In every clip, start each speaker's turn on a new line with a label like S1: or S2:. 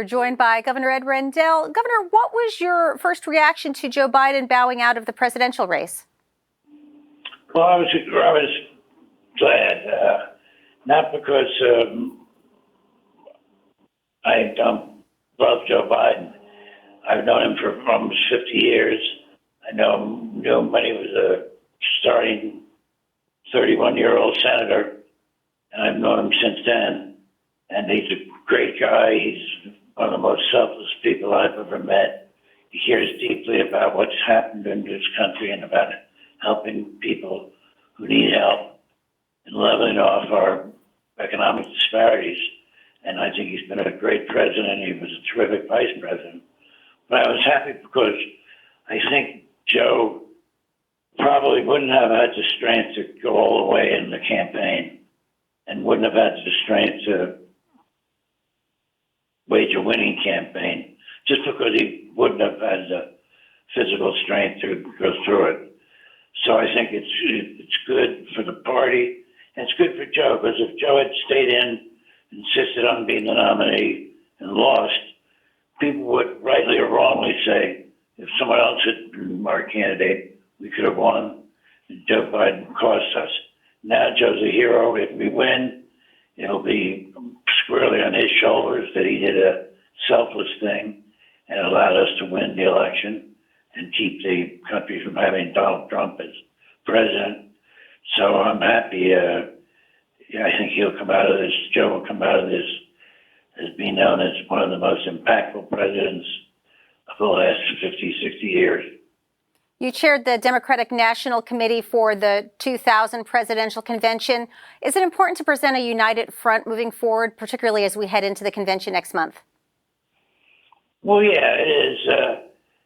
S1: We're joined by Governor Ed Rendell. Governor, what was your first reaction to Joe Biden bowing out of the presidential race?
S2: Well, I was glad, not because I don't love Joe Biden. I've known him for almost 50 years. I knew him when he was a starting 31-year-old senator, and I've known him since then. And he's a great guy. He's one of the most selfless people I've ever met. He cares deeply about what's happened in this country and about helping people who need help and leveling off our economic disparities. And I think he's been a great president. He was a terrific vice president. But I was happy because I think Joe probably wouldn't have had the strength to go all the way in the campaign and wouldn't have had the strength to wage a winning campaign just because he wouldn't have had the physical strength to go through it. So I think it's good for the party and it's good for Joe, because if Joe had stayed in, insisted on being the nominee and lost, people would rightly or wrongly say, if someone else had been our candidate, we could have won. And Joe Biden cost us. Now Joe's a hero. If we win, it'll be squarely on his shoulders that he did a selfless thing and allowed us to win the election and keep the country from having Donald Trump as president. So I'm happy. I think he'll come out of this, Joe will come out of this as being known as one of the most impactful presidents of the last 50, 60 years.
S1: You chaired the Democratic National Committee for the 2000 presidential convention. Is it important to present a united front moving forward, particularly as we head into the convention next month?
S2: Well, yeah, it is.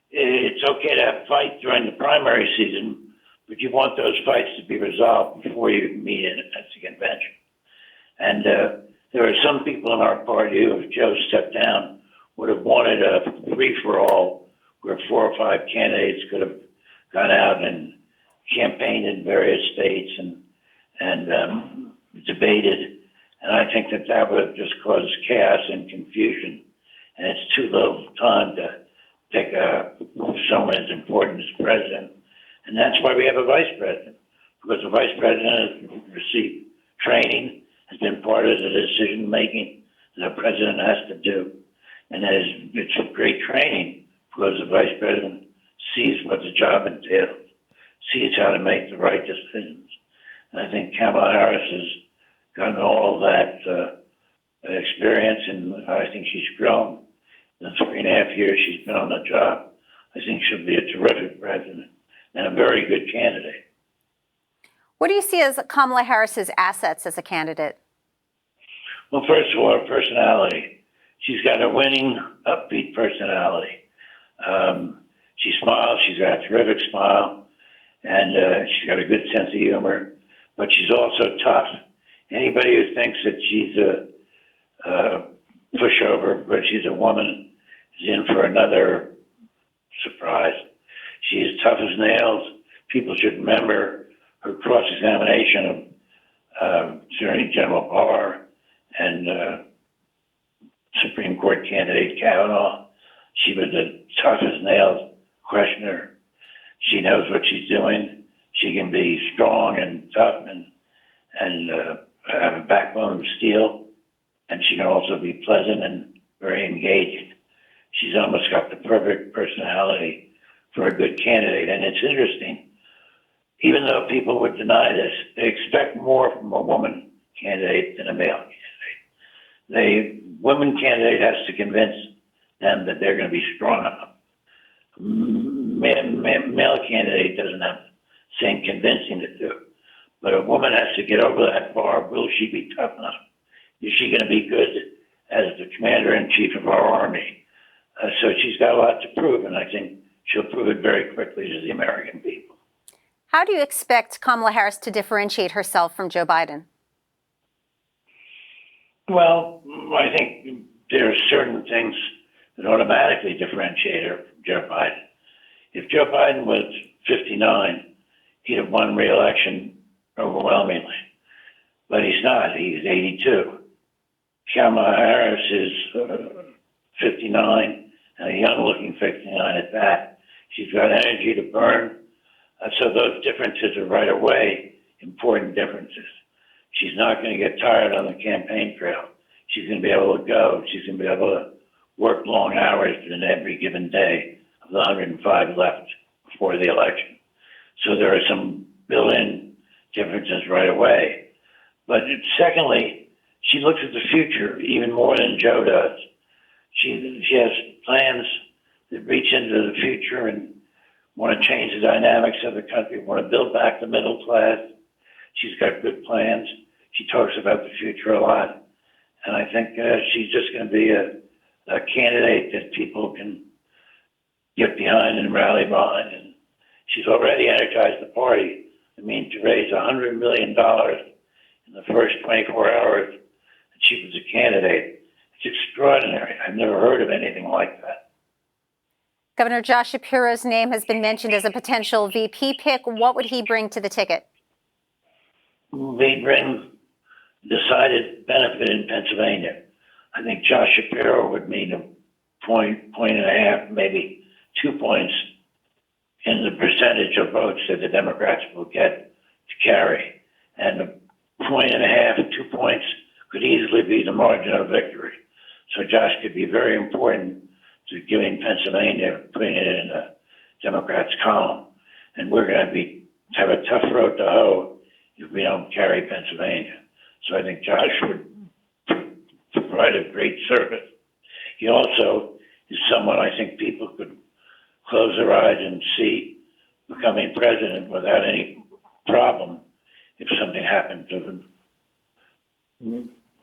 S2: It's okay to have fights during the primary season, but you want those fights to be resolved before you meet at the convention. And there are some people in our party who, if Joe stepped down, would have wanted a free-for-all where 4 or 5 candidates could have gone out and campaigned in various states and debated. And I think that would have just caused chaos and confusion. And it's too little time to pick someone as important as president. And that's why we have a vice president, because the vice president has received training, has been part of the decision making that a president has to do. And it's a great training because the vice president sees what the job entails, sees how to make the right decisions. And I think Kamala Harris has gotten all of that experience, and I think she's grown. In the 3.5 years she's been on the job, I think she'll be a terrific president and a very good candidate.
S1: What do you see as Kamala Harris's assets as a candidate?
S2: Well, first of all, her personality. She's got a winning, upbeat personality. She smiles. She's got a terrific smile, and she's got a good sense of humor. But she's also tough. Anybody who thinks that she's a pushover, but she's a woman, is in for another surprise. She is tough as nails. People should remember her cross-examination of Attorney General Barr and Supreme Court candidate Kavanaugh. She was a tough as nails questioner. She knows what she's doing. She can be strong and tough and have a backbone of steel. And she can also be pleasant and very engaging. She's almost got the perfect personality for a good candidate. And it's interesting, even though people would deny this, they expect more from a woman candidate than a male candidate. The woman candidate has to convince them that they're going to be strong enough. Male candidate doesn't have the same convincing to do. But a woman has to get over that bar. Will she be tough enough? Is she going to be good as the commander-in-chief of our army? So she's got a lot to prove, and I think she'll prove it very quickly to the American people.
S1: How do you expect Kamala Harris to differentiate herself from Joe Biden?
S2: Well, I think there are certain things that automatically differentiate her from Joe Biden. If Joe Biden was 59, he'd have won re-election overwhelmingly. But he's not. He's 82. Kamala Harris is 59, and a young-looking 59 at that. She's got energy to burn. So those differences are right away important differences. She's not going to get tired on the campaign trail. She's going to be able to go. She's going to be able to work long hours in every given day of the 105 left before the election. So there are some built-in differences right away. But secondly, she looks at the future even more than Joe does. She has plans that reach into the future and want to change the dynamics of the country, want to build back the middle class. She's got good plans. She talks about the future a lot. And I think she's just going to be a candidate that people can get behind and rally behind. And she's already energized the party. I mean, to raise $100 million in the first 24 hours, and she was a candidate. It's extraordinary. I've never heard of anything like that.
S1: Governor Josh Shapiro's name has been mentioned as a potential VP pick. What would he bring to the ticket?
S2: They bring decided benefit in Pennsylvania. I think Josh Shapiro would mean a point and a half, maybe 2 points in the percentage of votes that the Democrats will get to carry. And a point and a half, 2 points could easily be the margin of victory. So Josh could be very important to giving Pennsylvania, putting it in the Democrats' column. And we're going to have a tough road to hoe if we don't carry Pennsylvania. So I think Josh would provide a great service. He also is someone I think people could close their eyes and see becoming president without any problem if something happened to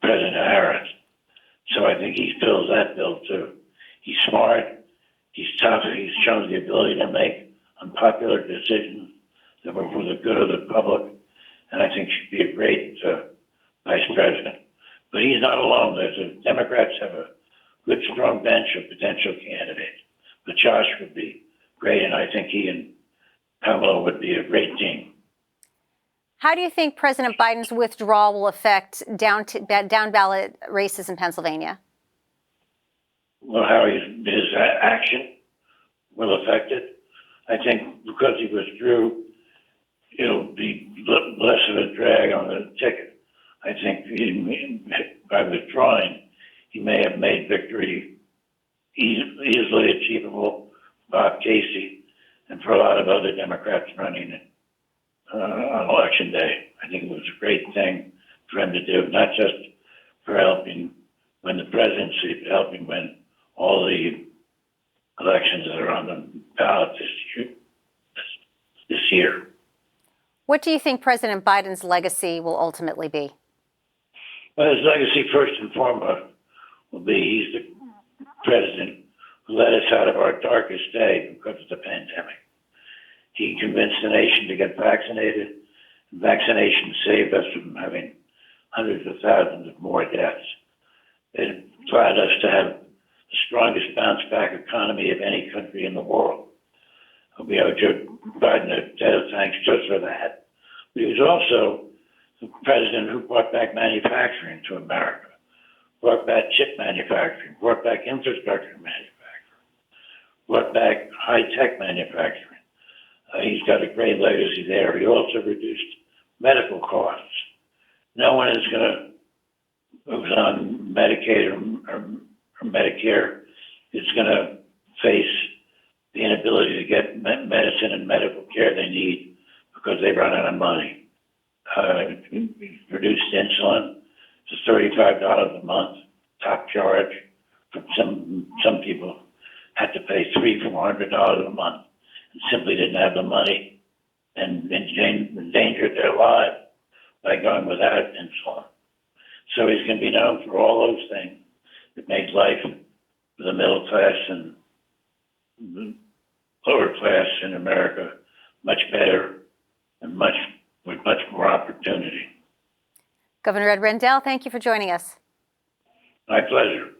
S2: President Harris. So I think he fills that bill too. He's smart, he's tough, he's shown the ability to make unpopular decisions that were for the good of the public, and I think should be a great vice president. But he's not alone. Democrats have a good, strong bench of potential candidates. But Josh would be great, and I think he and Kamala would be a great team.
S1: How do you think President Biden's withdrawal will affect down ballot races in Pennsylvania?
S2: Well, how his action will affect it. I think because he withdrew, it'll be less of a drag on the ticket. I think by withdrawing, he may have made victory easily achievable for Bob Casey and for a lot of other Democrats running on Election Day. I think it was a great thing for him to do, not just for helping win the presidency, but helping win all the elections that are on the ballot this year.
S1: What do you think President Biden's legacy will ultimately be?
S2: Well, his legacy, first and foremost, will be he's the president who led us out of our darkest day because of the pandemic. He convinced the nation to get vaccinated. Vaccination saved us from having hundreds of thousands of more deaths. It allowed us to have the strongest bounce-back economy of any country in the world. We owe Joe Biden a debt of thanks just for that. But he was also the president who brought back manufacturing to America, brought back chip manufacturing, brought back infrastructure manufacturing, brought back high-tech manufacturing. He's got a great legacy there. He also reduced medical costs. No one is who's on Medicaid or Medicare is going to face the inability to get medicine and medical care they need because they run out of money. Reduced insulin to $35 a month, top charge. Some people had to pay $300-400 a month and simply didn't have the money and endangered their lives by going without insulin. So he's going to be known for all those things that make life for the middle class and the lower class in America much better and with much more opportunity.
S1: Governor Ed Rendell, thank you for joining us.
S2: My pleasure.